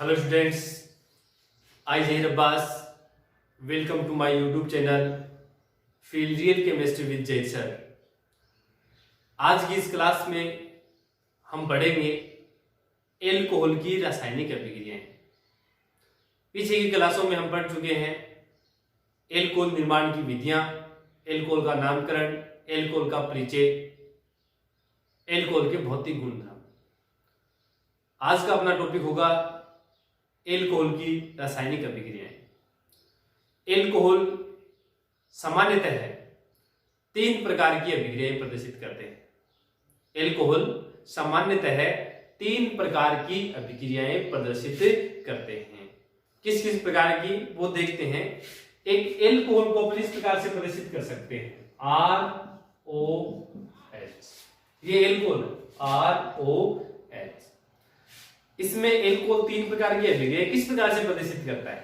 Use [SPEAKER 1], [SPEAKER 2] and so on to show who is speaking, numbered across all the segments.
[SPEAKER 1] Hello students, I Zaheer Abbas. Welcome to my YouTube channel feel real chemistry with Zaheer sir. आज की इस class में हम पढ़ेंगे एल्कोहल की रासायनिक अभिक्रियाएं। पीछे की क्लासों में हम पढ़ चुके हैं एल्कोहल निर्माण की विधियां, एल्कोहल का नामकरण, एल्कोहल का परिचय, एल्कोहल के भौतिक गुणधर्म। आज का अपना टॉपिक होगा एल्कोहल की रासायनिक अभिक्रियाएं। एल्कोहल सामान्यतः 3 प्रकार की अभिक्रियाएं प्रदर्शित करते हैं। एल्कोहल सामान्यतः 3 प्रकार की अभिक्रियाएं प्रदर्शित करते हैं। किस किस प्रकार की वो देखते हैं। एक एल्कोहल को अपन इस प्रकार से प्रदर्शित कर सकते हैं, ROH। ये एल्कोहल ROH। इसमें एल्कोहल 3 प्रकार की अभिक्रिया किस प्रकार से प्रदर्शित करता है।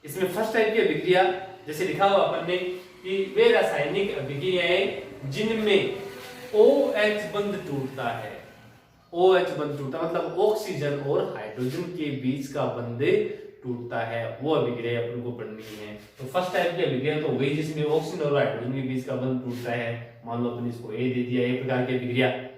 [SPEAKER 1] इसमें फर्स्ट टाइप की अभिक्रिया जैसे लिखा हुआ अपन ने कि वे रासायनिक अभिक्रियाएं जिनमें OH बंध टूटता है। OH बंध टूटता मतलब ऑक्सीजन और हाइड्रोजन के बीच का बंध टूटता है, वो अभिक्रिया अपन को पढ़नी है। तो फर्स्ट टाइप की अभिक्रिया तो हो गई जिसमें ऑक्सीजन और हाइड्रोजन के बीच का बंध टूटता है। मान लो अपन इसको ए दे दिया, एक प्रकार की अभिक्रिया।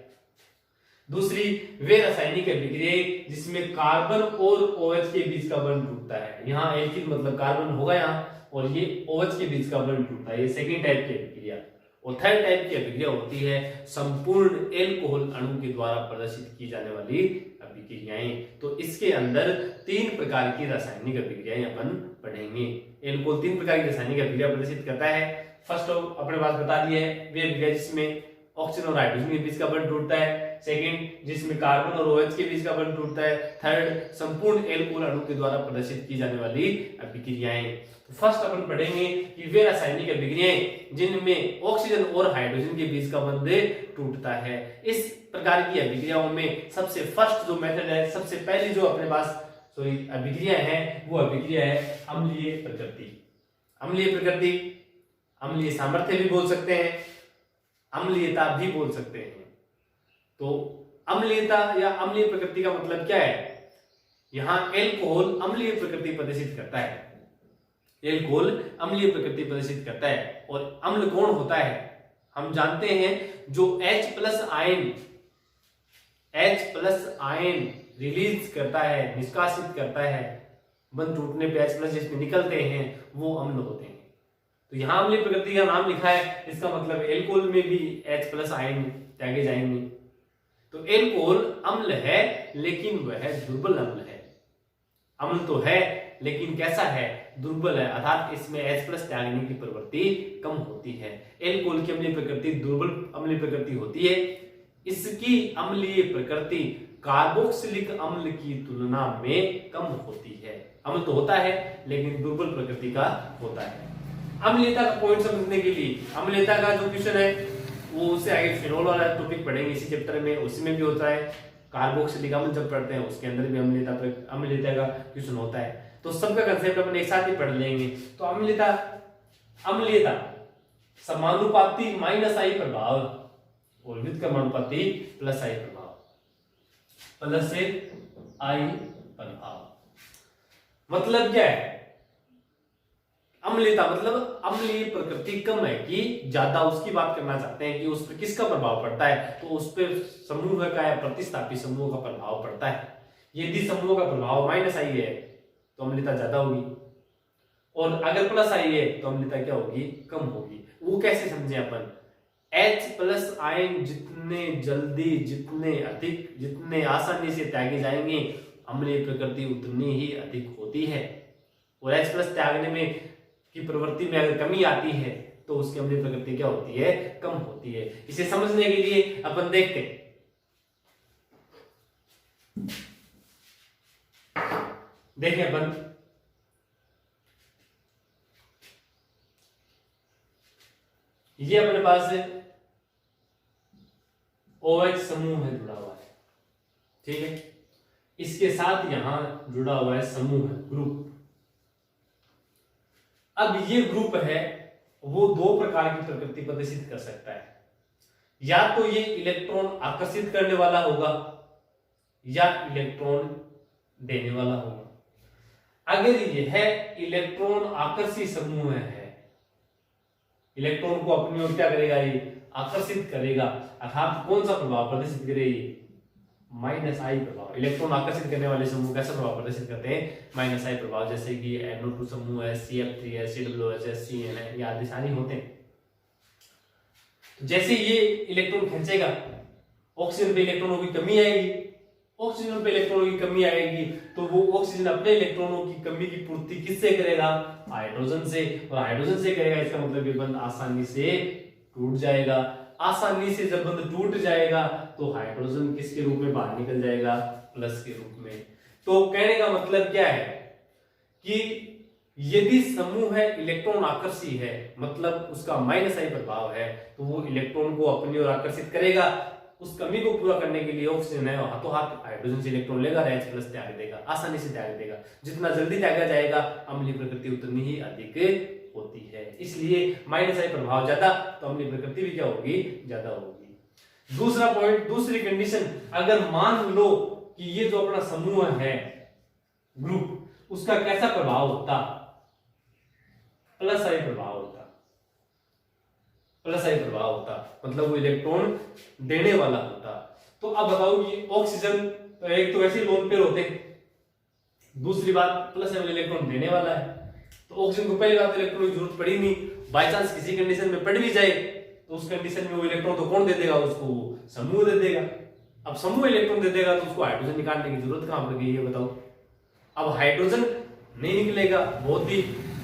[SPEAKER 1] दूसरी वे रासायनिक अभिक्रियाएं जिसमें कार्बन और OH के बीच का बंध टूटता है। यहाँ एल्किल मतलब कार्बन होगा यहाँ, और ये OH के बीच का बंध टूटता है, ये सेकेंड टाइप की अभिक्रिया। और थर्ड टाइप की अभिक्रिया होती है संपूर्ण एल्कोहल अणु के द्वारा प्रदर्शित की जाने वाली अभिक्रियाएं। तो इसके अंदर 3 प्रकार की रासायनिक अभिक्रियाएं अपन पढ़ेंगे। एल्कोहल 3 प्रकार की रासायनिक अभिक्रिया प्रदर्शित करता है। फर्स्ट अपने पास बता दिया है, वे अभिक्रिया जिसमें ऑक्सीजन और हाइड्रोजन के बीच का बंध टूटता है। सेकंड, जिसमें कार्बन और OH के बीच का बंध टूटता है। थर्ड, संपूर्ण एल्कोहल अणु के द्वारा प्रदर्शित की जाने वाली अभिक्रियाएं। तो फर्स्ट अपन पढ़ेंगे कि वे रासायनिक अभिक्रियाएं जिनमें ऑक्सीजन और हाइड्रोजन के बीच का बंध टूटता है। इस प्रकार की अभिक्रियाओं में सबसे फर्स्ट जो मेथड है, सबसे पहली जो अपने पास अभिक्रिया है, वो अभिक्रिया है अम्लीय प्रकृति। अम्लीय प्रकृति, अम्लीय सामर्थ्य भी बोल सकते हैं, अम्लीयता भी बोल सकते हैं। तो अम्लीयता या अम्लीय प्रकृति का मतलब क्या है। यहां एल्कोहल अम्लीय प्रकृति प्रदर्शित करता है। एल्कोहल अम्लीय प्रकृति प्रदर्शित करता है। और अम्ल कौन होता है, हम जानते हैं जो H+ आयन रिलीज करता है, निष्कासित करता है, बंध टूटने पे H+ जिसमें निकलते हैं, वो अम्ल होते हैं। तो यहां अम्लीय प्रकृति का नाम लिखा है, इसका मतलब एल्कोहल में भी H+ आयन त्यागे जाएंगे। तो एल्कोहल अम्ल है लेकिन वह दुर्बल अम्ल है। अम्ल तो है लेकिन कैसा है, दुर्बल है, अर्थात इसमें H+ त्यागने की प्रवृत्ति कम होती है। एल्कोहल की अम्लीय प्रकृति दुर्बल अम्लीय प्रकृति होती है। इसकी अम्लीय प्रकृति कार्बोक्सिलिक अम्ल की तुलना में कम होती है। अम्ल तो होता है लेकिन दुर्बल प्रकृति का होता है। अम्लीयता का पॉइंट समझने के लिए अम्लीयता का जो क्वेश्चन है वो उससे आगे फिनोल वाला टॉपिक पढ़ेंगे इसी चैप्टर में, उसमें भी होता है। कार्बोक्सिलिक अम्ल जब पढ़ते हैं उसके अंदर भी अम्लीयता का क्वेश्चन होता है। तो सबका कंसेप्ट अपन एक साथ ही पढ़ लेंगे। तो अम्लीयता समानुपाती -I प्रभाव और व्युत्क्रमानुपाती +I प्रभाव, +I प्रभाव। मतलब क्या है, अम्लीयता मतलब अम्लीय प्रकृति कम है कि ज्यादा, उसकी बात करना चाहते हैं कि उस पर किसका प्रभाव पड़ता है। तो उस पर समूह का या प्रतिस्थापी समूह का प्रभाव पड़ता है। यदि समूह का प्रभाव -I है तो अम्लीयता ज्यादा होगी, और अगर +I है तो अम्लीयता क्या होगी, कम होगी। वो कैसे समझे अपन, H+ आयन जितने जल्दी, जितने अधिक, जितने आसानी से त्यागे जाएंगे, अम्लीय प्रकृति उतनी ही अधिक होती है। और H+ त्यागने में की प्रवृत्ति में अगर कमी आती है तो उसकी अम्लीय प्रकृति क्या होती है, कम होती है। इसे समझने के लिए अपन देखते हैं। देखें अपन, ये अपने पास OH समूह है, जुड़ा हुआ है, ठीक है। इसके साथ यहां जुड़ा हुआ है समूह है, ग्रुप। अब ये ग्रुप है वो 2 प्रकार की प्रकृति प्रदर्शित कर सकता है। या तो ये इलेक्ट्रॉन आकर्षित करने वाला होगा या इलेक्ट्रॉन देने वाला होगा। अगर यह इलेक्ट्रॉन आकर्षी समूह है, इलेक्ट्रॉन को अपनी ओर क्या करेगा, ये आकर्षित करेगा, अर्थात कौन सा प्रभाव प्रदर्शित करेगी, -I प्रभाव। इलेक्ट्रॉन आकर्षित करने वाले समूह कैसा प्रभाव प्रदर्शित करते हैं, -I प्रभाव, जैसे कि NO2 समूह है, CF3 है, COOH है, CN है, ये आदि सारी होते हैं। तो जैसे ये इलेक्ट्रॉन खींचेगा, ऑक्सीजन पे इलेक्ट्रॉनों की कमी आएगी, ऑक्सीजन पे इलेक्ट्रॉनों की कमी आएगी, तो वो ऑक्सीजन अपने इलेक्ट्रॉनों की कमी की पूर्ति किससे करेगा, हाइड्रोजन से, और हाइड्रोजन से करेगा, इसका मतलब ये बंध आसानी से टूट जाएगा। आसानी से जब बंध टूट जाएगा तो हाइड्रोजन किसके रूप में बाहर निकल जाएगा, प्लस के रूप में। तो कहने का मतलब क्या है कि यदि समूह है इलेक्ट्रॉन आकर्षी है, मतलब उसका -I प्रभाव है, तो वो इलेक्ट्रॉन को अपनी ओर आकर्षित करेगा। उस कमी को पूरा करने के लिए ऑक्सीजन है, हाथों हाथ हाइड्रोजन से इलेक्ट्रॉन लेगा, H+ त्याग देगा, आसानी से त्याग देगा। जितना जल्दी त्यागा जाएगा अम्लीय प्रकृति उतनी ही अधिक होती है, इसलिए -I प्रभाव ज्यादा, तो अम्लीय प्रकृति भी क्या होगी, ज्यादा होगी। दूसरा पॉइंट, दूसरी कंडीशन, अगर मान लो कि ये जो अपना समूह है, ग्रुप, उसका कैसा प्रभाव होता, +I प्रभाव होता, +I प्रभाव होता, मतलब वो इलेक्ट्रॉन देने वाला होता। तो अब बताओ ये ऑक्सीजन, तो एक तो वैसे लोन पेयर होते हैं, दूसरी बात +I इलेक्ट्रॉन देने वाला है, तो ऑक्सीजन को पहली बात इलेक्ट्रॉन की जरूरत पड़ी नहीं। बाय चांस किसी कंडीशन में पड़ भी जाए तो उस कंडीशन में वो इलेक्ट्रॉन तो कौन दे देगा, उसको समूह दे देगा। अब समूह इलेक्ट्रॉन दे देगा तो उसको हाइड्रोजन निकालने की जरूरत कहां पड़ गई, ये बताओ। अब हाइड्रोजन नहीं निकलेगा, बहुत ही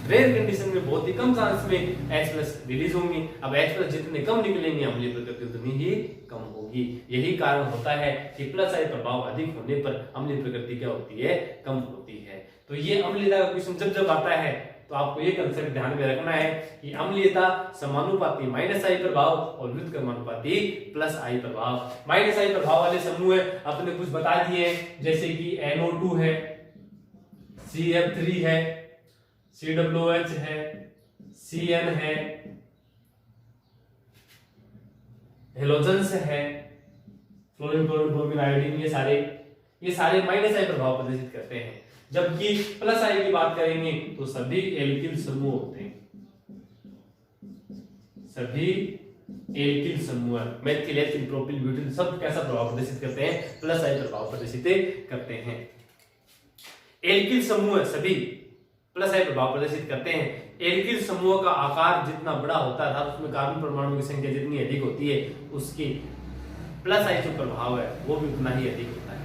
[SPEAKER 1] रेयर कंडीशन में, बहुत ही कम चांस में H+ रिलीज होंगी। अब H+ जितने कम निकलेंगे अम्लीय प्रकृति उतनी ही कम होगी। यही कारण होता है कि +I प्रभाव अधिक होने पर अम्लीय प्रकृति क्या होती है, कम होती है। तो ये अम्लीयता का क्वेश्चन जब जब आता है तो आपको ये कंसेप्ट ध्यान में रखना है कि अम्लीयता समानुपाती -I प्रभाव और व्युत्क्रमानुपाती +I प्रभाव। -I प्रभाव वाले समूह अपने कुछ बता दिए, जैसे कि NO2 है, CF3 है, COOH है, CN है, हेलोजन्स है, फ्लोरीन, क्लोरीन, ब्रोमीन, आयोडीन, ये सारे -I प्रभाव प्रदर्शित करते हैं। जबकि +I की बात करेंगे तो सभी एल्किल समूह होते हैं, सभी एल्किल समूह, मेथिल, एथिल, प्रोपिल, ब्यूटिल, सब कैसा प्रभाव प्रदर्शित करते हैं, +I प्रभाव प्रदर्शित करते हैं। एल्किल समूह सभी +I प्रभाव प्रदर्शित करते हैं। एल्किल समूह का आकार जितना बड़ा होता है, उसमें कार्बन परमाणु की संख्या जितनी अधिक होती है, उसकी +I जो प्रभाव है वो भी उतना ही अधिक होता है।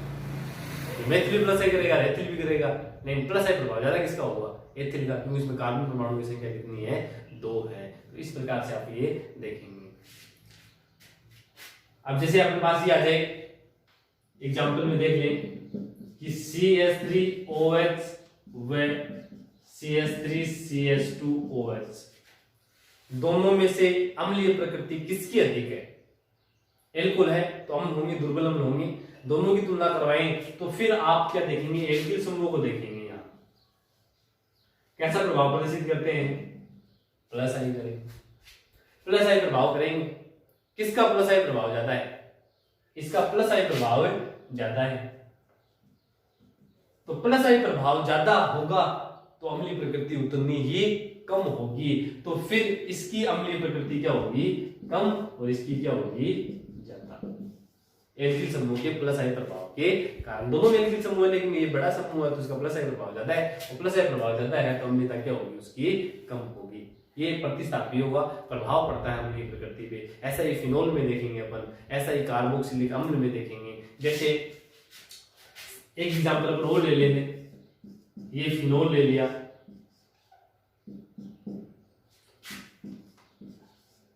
[SPEAKER 1] मेथिल भी +I करेगा, एथिल भी करेगा, लेकिन +I प्रभाव ज्यादा किसका होगा, एथिल का, क्योंकि इसमें कार्बन परमाणु की संख्या कितनी है, 2 है। तो इस प्रकार से आप ये देखेंगे। अब जैसे अपने पास ये आ जाए, एग्जाम्पल में देख लें कि CH3OH व CH3CH2OH दोनों में से अम्लीय प्रकृति किसकी अधिक है, एल्कोहल है तो अम्ल होंगे, दुर्बल अम्ल होंगे, दोनों की तुलना करवाएं तो फिर आप क्या देखेंगे, एल्किल समूह को देखेंगे। यहाँ कैसा प्रभाव प्रदर्शित करते हैं, +I करेंगे, +I प्रभाव करेंगे। किसका +I प्रभाव ज्यादा है, इसका +I प्रभाव ज्यादा है। तो +I प्रभाव ज्यादा होगा तो अम्लीय प्रकृति उतनी ही कम होगी, तो फिर इसकी अम्लीय प्रकृति क्या होगी, कम, और इसकी क्या होगी, ज्यादा। एल्किल समूह के +I प्रभाव के कारण, दोनों में एल्किल समूह है लेकिन ये बड़ा समूह है तो उसका +I प्रभाव ज्यादा है, और +I प्रभाव ज्यादा है तो अम्लीयता क्या होगी, उसकी कम होगी। ये प्रतिस्थापी होगा, प्रभाव पड़ता है अम्लीय प्रकृति पे। ऐसा ही फिनोल में देखेंगे अपन, ऐसा ही कार्बोक्सिलिक अम्ल में देखेंगे। जैसे एक एग्जाम्पल अपन और ले लेते, ये फिनोल ले लिया,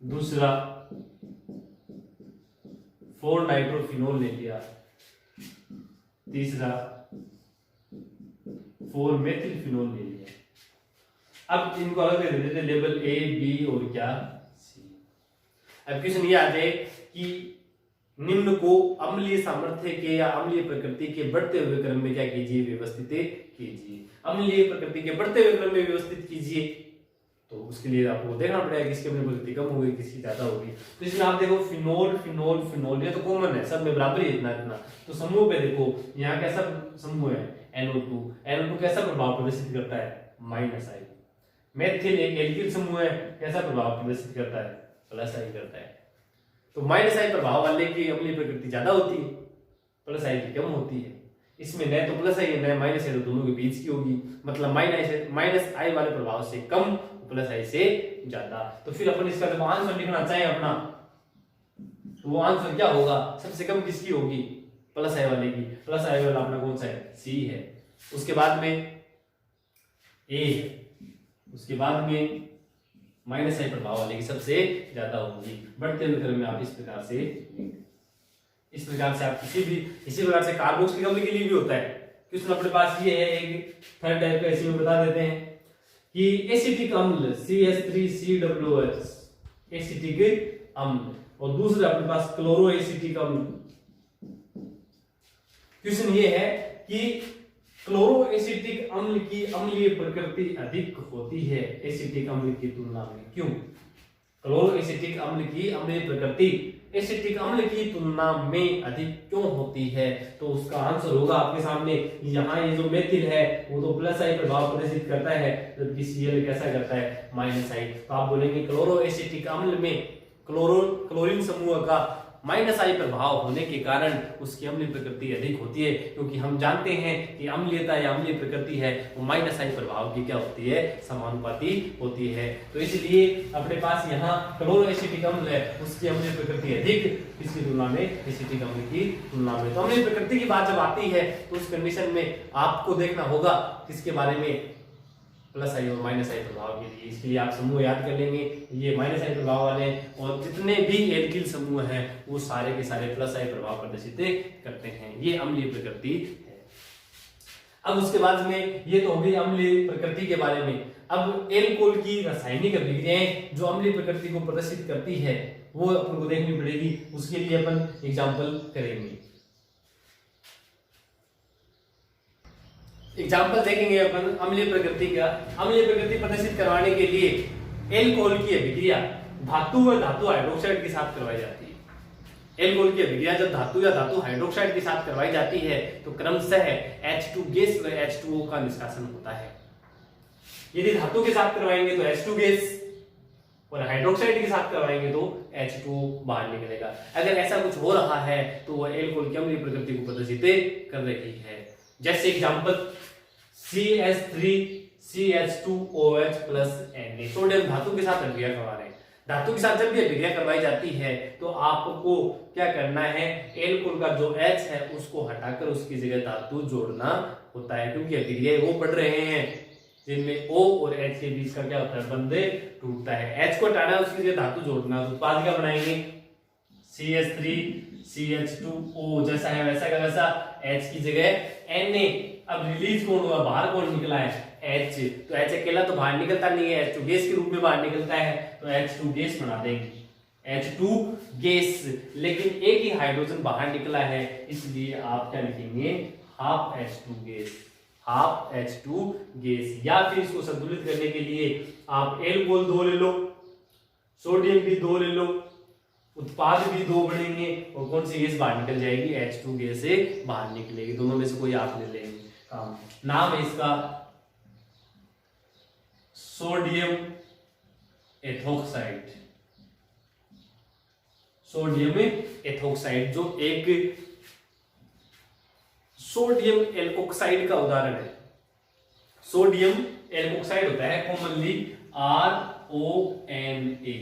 [SPEAKER 1] दूसरा 4-नाइट्रोफिनोल ले लिया, तीसरा 4-मेथिलफिनोल ले लिया। अब इनको अलग दे देते, लेवल A, B और क्या C। अब क्वेश्चन ये आ जाए कि निम्न को अम्लीय सामर्थ्य के या अम्लीय प्रकृति के बढ़ते हुए क्रम में क्या कीजिए, व्यवस्थित कीजिए। अम्लीय प्रकृति के बढ़ते हुए क्रम में व्यवस्थित कीजिए, तो उसके लिए आपको देखना पड़ेगा किसकी अम्लीय प्रकृति कम होगी, किसकी ज्यादा होगी। तो इसमें आप देखो फिनोल, फिनोल, फिनोल, ये तो कॉमन है, सब में बराबर ही इतना इतना। तो समूह पे देखो, यहाँ कैसा समूह है, NO2। NO2 कैसा प्रभाव प्रदर्शित करता है? -I। मेथिल एक एल्किल समूह है, कैसा प्रभाव प्रदर्शित करता है? +I करता है। तो -I प्रभाव वाले की अम्लीय प्रकृति ज्यादा होती है, +I की कम होती है। इसमें न तो +I है न -I, तो दोनों के बीच की होगी, मतलब -I वाले प्रभाव से कम, +I से ज्यादा। तो फिर अपन इसका जब आंसर लिखना चाहें अपना, तो वो आंसर क्या होगा? सबसे कम किसकी होगी? +I वाले की। +I वाला अपना कौन सा है? C है। उसके बाद में A है, उसके बाद में -I प्रभाव वाले की सबसे ज्यादा होगी। बढ़ते हुए क्रम में आप इस प्रकार से आप इसी प्रकार से कार्बोक्सिलिक अम्ल के लिए भी होता है। क्वेश्चन अपने पास ये है, एक थर्ड टाइप का इसी में बता देते हैं कि एसिटिक अम्ल CH3COOH एसिटिक अम्ल, और दूसरा अपने पास क्लोरो एसिटिक अम्ल। क्वेश्चन ये है कि क्लोरो एसिटिक अम्ल की अम्लीय प्रकृति अधिक होती है एसिटिक अम्ल की तुलना में, क्यों? क्लोरो एसिटिक अम्ल की अम्लीय प्रकृति एसिटिक अम्ल की तुलना में अधिक क्यों होती है? तो उसका आंसर होगा आपके सामने। यहाँ ये जो मेथिल है वो तो +I प्रभाव प्रदर्शित करता है, जबकि Cl कैसा करता है? -I। तो आप बोलेंगे क्लोरो एसिटिक अम्ल में क्लोरीन समूह का -I प्रभाव होने के कारण उसकी अम्लीय प्रकृति अधिक होती है, क्योंकि हम जानते हैं कि अम्लीयता या अम्लीय प्रकृति है वो -I प्रभाव की क्या होती है? समानुपाती होती है। तो इसलिए अपने पास यहाँ क्लोरो एसिटिक अम्ल है, उसकी अम्लीय प्रकृति अधिक इसकी तुलना में, एसिटिक अम्ल की तुलना में। तो अम्लीय प्रकृति की बात जब आती है तो उस कंडीशन में आपको देखना होगा किसके बारे में? +I और -I प्रभाव के लिए। इसके लिए आप समूह याद कर लेंगे, ये -I प्रभाव वाले, और जितने भी एल्किल समूह हैं वो सारे के सारे +I प्रभाव प्रदर्शित करते हैं। ये अम्लीय प्रकृति है। अब उसके बाद में ये तो हो गई अम्लीय प्रकृति के बारे में। अब एल्कोहल की रासायनिक अभिक्रियाएं जो अम्लीय प्रकृति को प्रदर्शित करती है वो अपन को देखनी पड़ेगी। उसके लिए अपन एग्जाम्पल करेंगे। एग्जाम्पल देखेंगे अपन अम्लीय प्रकृति का। अम्लीय प्रकृति प्रदर्शित करवाने के लिए एल्कोहल की अभिक्रिया धातु व धातु हाइड्रोक्साइड के साथ करवाई जाती है। एल्कोहल की अभिक्रिया जब धातु या धातु हाइड्रोक्साइड के साथ करवाई जाती है तो क्रमशः H2 गैस व H2O का निष्कासन होता है। यदि धातु के साथ करवाएंगे तो H2 गैस, और हाइड्रोक्साइड के साथ करवाएंगे तो H2O बाहर निकलेगा। अगर ऐसा कुछ हो रहा है तो वह एल्कोहल की अम्लीय प्रकृति को प्रदर्शित कर रही है। जैसे example CH3CH2OH plus Na, sodium धातु के साथ अभिक्रिया करवा रहे हैं। धातु के साथ जब भी अभिक्रिया करवाई जाती है तो आपको क्या करना है? एल्कोहल का जो H है उसको हटाकर उसकी जगह धातु जोड़ना होता है, क्योंकि अभिक्रिया वो बढ़ रहे हैं जिनमें O और H के बीच का क्या होता है? बंध टूटता है। H को हटाना है, उसकी जगह धातु जोड़ना। तो उत्पाद क्या बनाएंगे? CH3CH2O, जैसा है वैसा का वैसा, H की जगह Na। अब रिलीज कौन हुआ? बाहर कौन निकला है? H। तो H अकेला तो बाहर निकलता नहीं है, H2 गैस के रूप में बाहर निकलता है, तो H2 गैस बना देंगे, H2 गैस। लेकिन एक ही हाइड्रोजन बाहर निकला है, इसलिए आप क्या लिखेंगे? Half H2 gas, half H2 gas. या फिर इसको संतुलित करने के लिए आप एल्कोहल 2 ले लो, सोडियम भी 2 ले लो, उत्पाद भी 2 बनेंगे, और कौन सी गैस बाहर निकल जाएगी? H2 गैस से बाहर निकलेगी। दोनों में से कोई आप ले लेंगे। नाम है इसका सोडियम एथोक्साइड। सोडियम एथोक्साइड जो एक सोडियम एल्कोक्साइड का उदाहरण है। सोडियम एल्कोक्साइड होता है कॉमनली RONA।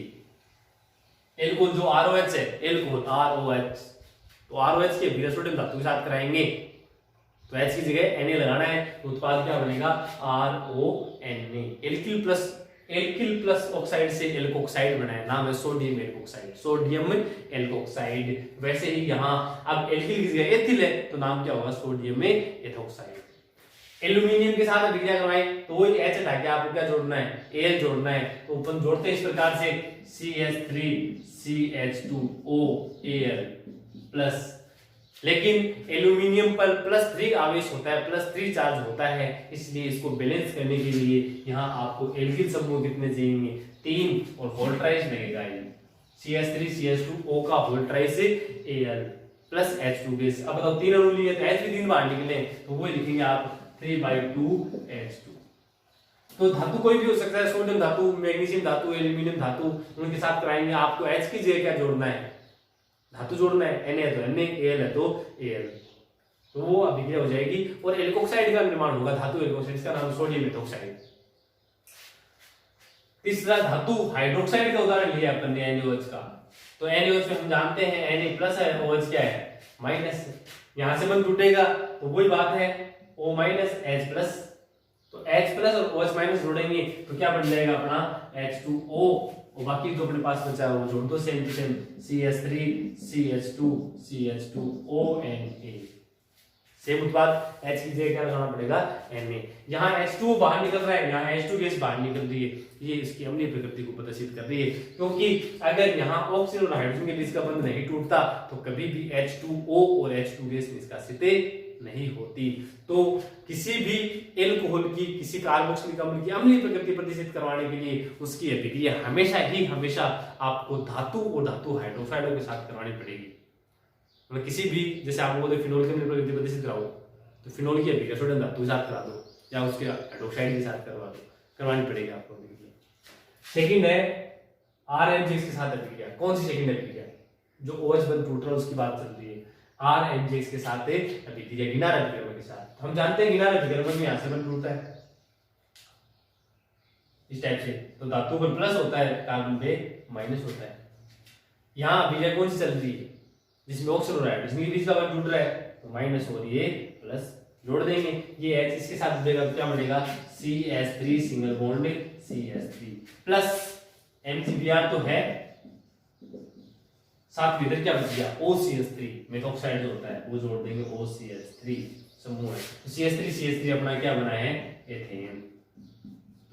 [SPEAKER 1] एल्कोहल जो ROH है, एल्कोहल ROH, तो ROH की अभिक्रिया सोडियम धातु के साथ कराएंगे तो H की जगह Na लगाना है, तो उत्पाद क्या बनेगा? RONA। एल्किल प्लस ऑक्साइड से एल्कोक्साइड बनाया, नाम है सोडियम एल्कोक्साइड, सोडियम एल्कोक्साइड। वैसे ही यहाँ अब एल्किल की जगह एथिल है तो नाम क्या होगा? Sodium ethoxide. एल्यूमिनियम के साथ अभिक्रिया करवाएं तो वही H हटा के आपको क्या जोड़ना है? Al जोड़ना है। तो अपन जोड़ते हैं इस प्रकार से CH3CH2OAl प्लस, लेकिन एल्यूमिनियम पर +3 आवेश होता है, +3 चार्ज होता है, इसलिए इसको बैलेंस करने के लिए यहाँ आपको एल्किल समूह कितने चाहिए? 3, और होल ट्राइस लगेगा ये CH3CH2O का whole ट्राइस Al plus H2 gas. अब बताओ 3 अणु लिए तो H भी 3 बाहर निकले, तो वो लिखेंगे आप 3/2H2। तो धातु कोई भी हो सकता है, सोडियम धातु, मैग्नीशियम धातु, एल्यूमिनियम धातु, उनके साथ कराएंगे। आपको H की जगह क्या जोड़ना है, धातु जोड़ना है। Na है तो Na, Al है तो Al, तो वो अभिक्रिया हो जाएगी और एल्कोक्साइड का निर्माण होगा। धातु एल्कोक्साइड, इसका नाम सोडियम एल्कोक्साइड। तीसरा धातु हाइड्रोक्साइड का उदाहरण लिया अपन ने NaOH का। तो NaOH में हम जानते हैं Na प्लस है, OH क्या है, माइनस है। यहां से बंद टूटेगा तो वही बात है, O माइनस H प्लस। तो H प्लस और OH माइनस जोड़ेंगे तो क्या बन जाएगा अपना H2O, और बाकी जो अपने पास बचा है वो जोड़ दो same to same, CH3 CH2 CH2ONA। Same उत्पाद H की जगह क्या लगाना पड़ेगा, Na। यहाँ H2 बाहर निकल रहा है, यहाँ H2 गैस बाहर निकल रही है, ये इसकी अम्लीय प्रकृति को प्रदर्शित कर रही है। क्योंकि अगर यहाँ ऑक्सीजन और हाइड्रोजन के बीच का बंध नहीं टूटता तो कभी भी H2O और H2 गैस निष्कासित नहीं होती। तो किसी भी एल्कोहल की, किसी कार्बोक्सिलिक अम्ल की अम्लीय प्रकृति प्रदर्शित करवाने के लिए उसकी अभिक्रिया हमेशा आपको धातु और धातु हाइड्रोक्साइडों के साथ करवानी पड़ेगी। मतलब किसी भी, जैसे आप बोलते फिनोल की अम्लीय प्रकृति प्रदर्शित कराओ तो फिनोल की अभिक्रिया सोडियम धातु के साथ करा दो या उसके हाइड्रोक्साइड के साथ करवा दो, करवानी पड़ेगी आपको अभिक्रिया। सेकंड है RMGX के साथ अभिक्रिया। कौन सी सेकंड अभिक्रिया, जो OH बंध टूट रहा है उसकी बात चल रही है। RMGX के साथ अभिक्रिया गिनार अभिकर्मक के साथ। हम जानते हैं गिनार अभिकर्मक में यहां से बंध टूटता है इस टाइप से, तो धातु पर प्लस होता है, कार्बन पे माइनस होता है। यहाँ अभिक्रिया कौन सी चल रही है, जिसमें ऑक्सीजन और हाइड्रोजन के बीच का बंध टूट रहा है, तो माइनस और ये प्लस जोड़ देंगे। ये H इसके साथ जुड़ेगा तो क्या बनेगा, CH3 single bond CH3 plus MgBr तो है, साथ में इधर क्या बच गया, OCH3 मेथॉक्साइड जो होता है वो जोड़ देंगे, OCH3 समूह है। तो CH3 अपना क्या बना है, एथेन।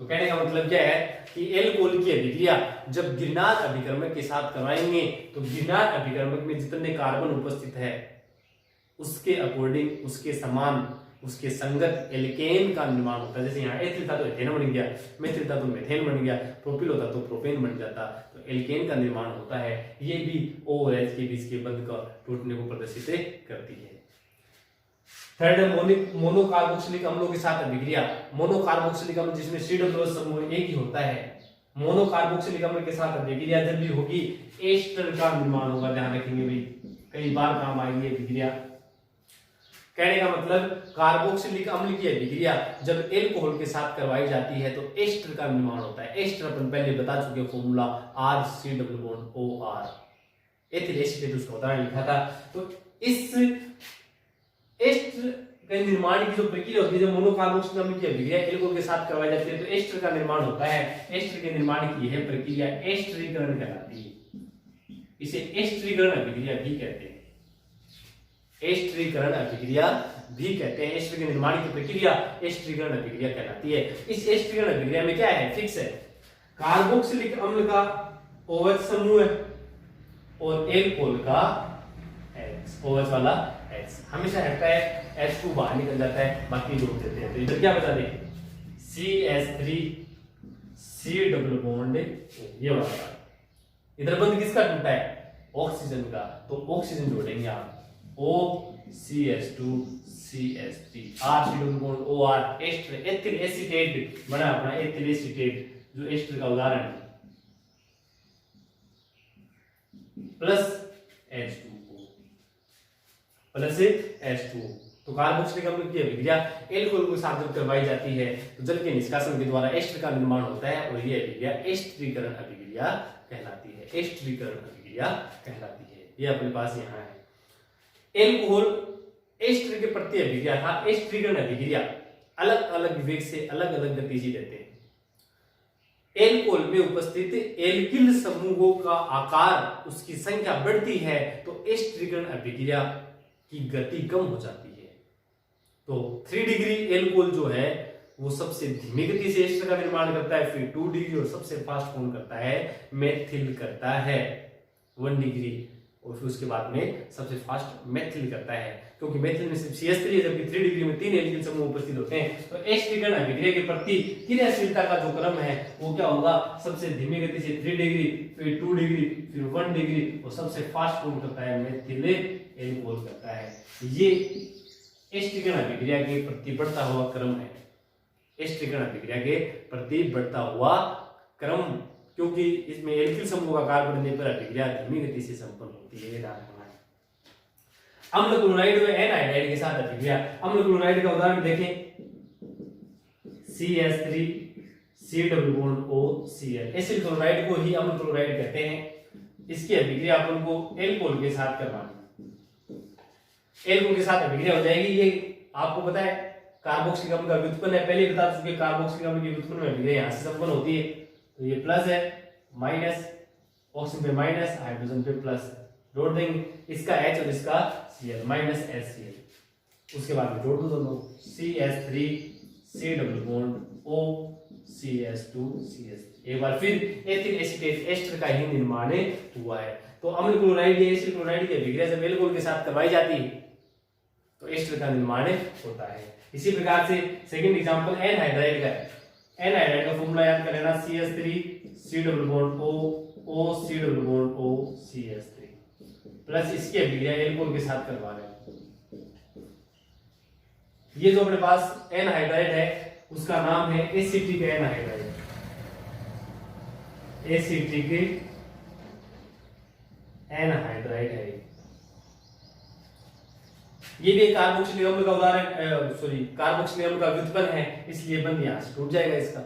[SPEAKER 1] तो कहने का मतलब क्या है कि एल्कोहल की अभिक्रिया जब गिरनार अभिकर्मक के साथ करवाएंगे तो गिरनार अभिकर्मक में जितने कार्बन उपस्थित है उसके अकॉर्डिंग, उसके समान, उसके संगत एल्केन का निर्माण होता है। जैसे यहाँ एथिल था तो एथेन बन गया, मेथिल था तो मेथेन बन गया, प्रोपिल होता तो प्रोपेन बन जाता, तो एल्केन का निर्माण होता है। ये भी O और H के बीच के बंध का टूटने को प्रदर्शित करती है। थर्ड है मोनोकार्बोक्सिलिक अम्लों के साथ अभिक्रिया। मोनोकार्बोक्सिलिक अम्ल जिसमें COOH समूह एक ही होता है, मोनोकार्बोक्सिलिक अम्ल के साथ अभिक्रिया जब भी होगी एस्टर का निर्माण होगा। ध्यान रखेंगे भाई, कई बार काम आएगी अभिक्रिया। कहने का मतलब कार्बोक्सिलिक अम्ल की अभिक्रिया जब एल्कोहल के साथ करवाई जाती है तो एस्टर का निर्माण होता है। एस्टर अपन पहले बता चुके, फॉर्मूला RCOOR, एथिल एसीटेट उसका उदाहरण लिखा था। तो इस एस्टर के निर्माण की जो प्रक्रिया होती है, जब मोनोकार्बोक्सिलिक अम्ल की अभिक्रिया एल्कोहल के साथ करवाई जाती है तो एस्टर का निर्माण होता है। एस्टर के निर्माण की यह प्रक्रिया एस्टरीकरण कहलाती है। इसे एस्टरीकरण अभिक्रिया भी कहते हैं, एस्टरीकरण अभिक्रिया भी कहते हैं। एस्टर के निर्माण की प्रक्रिया एस्टरीकरण अभिक्रिया कहलाती है। इस एस्टरीकरण अभिक्रिया में क्या है, फिक्स है, कार्बोक्सिलिक अम्ल का OH समूह है और एल्कोहल का H, OH वाला H हमेशा हटता है, H2 बाहर निकल जाता है, बाकी जोड़ देते हैं। तो इधर क्या बचा देंगे, CH3 C डबल बॉन्ड, ये वाला। इधर बंद किसका टूटा है, ऑक्सीजन का, तो ऑक्सीजन जोड़ेंगे आप, OCH2 CH3 R double bond OR, ester ethyl acetate बना अपना, एथिल एसीटेट जो एस्टर का उदाहरण है, प्लस H2O, प्लस H2O। तो कार्बोक्सिलिक अम्ल की अभिक्रिया एल्कोहल के साथ जब करवाई जाती है तो जल के निष्कासन के द्वारा एस्टर का निर्माण होता है और यह अभिक्रिया एस्टरीकरण अभिक्रिया कहलाती है, एस्टरीकरण अभिक्रिया कहलाती है। ये अपने पास यहाँ है। एल्कोहल एस्टर के प्रति अभिक्रिया था, एस्टरीकरण अभिक्रिया अलग अलग विवेक से अलग अलग गतिजी रहते हैं। एल्कोहल में उपस्थित एल्किल समूहों का आकार, उसकी संख्या बढ़ती है तो एस्टरीकरण अभिक्रिया की गति कम हो जाती है। तो 3 डिग्री एल्कोहल जो है वो सबसे धीमी गति से एस्टर का निर्माण करता है, फिर 2 डिग्री और सबसे फास्ट कौन करता है, मेथिल करता है 1 डिग्री, और फिर उसके बाद में सबसे फास्ट मेथिल करता है, क्योंकि मेथिल में सिर्फ CH3 है, जबकि 3 डिग्री में 3 एल्किल समूह उपस्थित होते हैं। तो एस्टरीकरण अभिक्रिया के प्रति क्रियाशीलता का जो क्रम है वो क्या होगा, सबसे धीमी गति से 3 डिग्री, फिर 2 डिग्री, फिर 1 डिग्री, और सबसे फास्ट कौन करता है, मेथिल एल्कोहल करता है। ये इस त्रिकोण अभिक्रिया के प्रति बढ़ता हुआ क्रम है। इस त्रिकोण अभिक्रिया के प्रति बढ़ता हुआ क्रम, क्योंकि इसमें एल्किल समूह का कार्य बढ़ने पर अभिक्रिया धीमी गति से संपन्न होती है। ध्यान रखना है। अम्ल क्लोराइड व एनहाइड्राइड के साथ अभिक्रिया। अम्ल क्लोराइड का उदाहरण देखें, CH3 C double bond OCl। Acid chloride को ही अम्ल क्लोराइड कहते हैं। इसकी अभिक्रिया अपन को एल्कोहल के साथ करवानी। एल्कोहल के साथ अभिक्रिया हो जाएगी। ये आपको पता है कार्बोक्सिलिक अम्ल का व्युत्पन्न है, पहले बता चुके। कार्बोक्सिलिक अम्ल की व्युत्पन्न में अभिक्रिया यहाँ से संपन्न होती है। तो ये प्लस है, माइनस, ऑक्सीजन पे माइनस, हाइड्रोजन पे प्लस, जोड़ देंगे। इसका H और इसका Cl माइनस HCl। उसके बाद में जोड़ दो दोनों, CH3 C double bond O CH2 CH3। एक बार फिर एथिल एसीटेट एस्टर का ही निर्माण हुआ है। तो अम्ल क्लोराइड या एसिड क्लोराइड की अभिक्रिया जब एल्कोहल के साथ करवाई जाती है तो एस्टर का निर्माण होता है। इसी प्रकार से सेकंड एग्जांपल एनहाइड्राइड का है। एनहाइड्राइड का फॉर्मूला याद कर लेना, CH3 C double bond O C double bond O CH3 plus इसकी अभिक्रिया एल्कोहल के साथ करवा रहे हैं। ये जो अपने पास एनहाइड्राइड है उसका नाम है एसिटिक एनहाइड्राइड। एसिटिक एनहाइड्राइड है। ये भी एक कार्बोक्सिलिक अम्ल का उदाहरण, कार्बोक्सिलिक अम्ल का व्युत्पन्न है, इसलिए बंध यहाँ से टूट जाएगा। इसका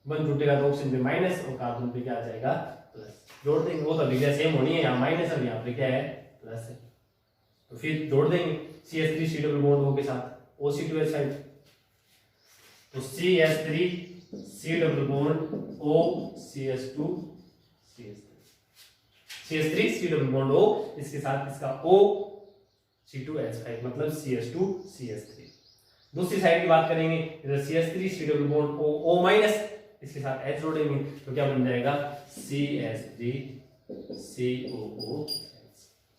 [SPEAKER 1] बंध टूटेगा तो ऑक्सीजन पे माइनस और कार्बन पे क्या आ जाएगा, प्लस। जोड़ देंगे, वो तो अभिक्रिया सेम होनी है, यहाँ माइनस और यहाँ पे क्या है, प्लस है। तो फिर जोड़ देंगे CH3 C double bond O के साथ OC2H साइड, तो CH3 C double bond O CH2 CH3 C double bond O, इसके साथ इसका O C2H5 मतलब CH2 CH3। दूसरी साइड की बात करेंगे, इधर CH3 C double bond O minus, इसके साथ H जोड़ेंगे तो क्या बन जाएगा, CH3 COOH।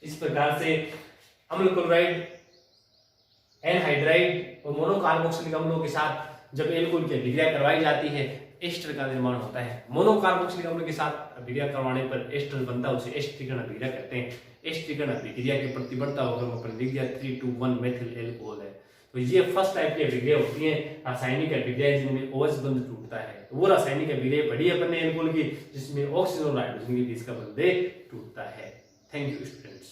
[SPEAKER 1] इस प्रकार से अम्ल क्लोराइड, एनहाइड्राइड और मोनोकार्बोक्सिलिक अम्लों के साथ जब एल्कोहल की अभिक्रिया करवाई जाती है एस्टर का निर्माण होता है। मोनोकार्बोक्सिलिक अम्ल के साथ अभिक्रिया करवाने पर एस्टर बनता है, उसे एस्टरीकरण अभिक्रिया कहते हैं। एस्टरीकरण अभिक्रिया के प्रति बढ़ता हुआ क्रम अपन लिख दिया 3:1 मेथिल एल्कोहल है। तो ये फर्स्ट टाइप की अभिक्रिया होती है, रासायनिक अभिक्रिया जिनमें OH बंध टूटता है। तो वो रासायनिक अभिक्रिया पढ़ी अपन ने एल्कोहल की, जिसमें ऑक्सीजन और हाइड्रोजन के बीच का बंध टूटता है। Thank you students.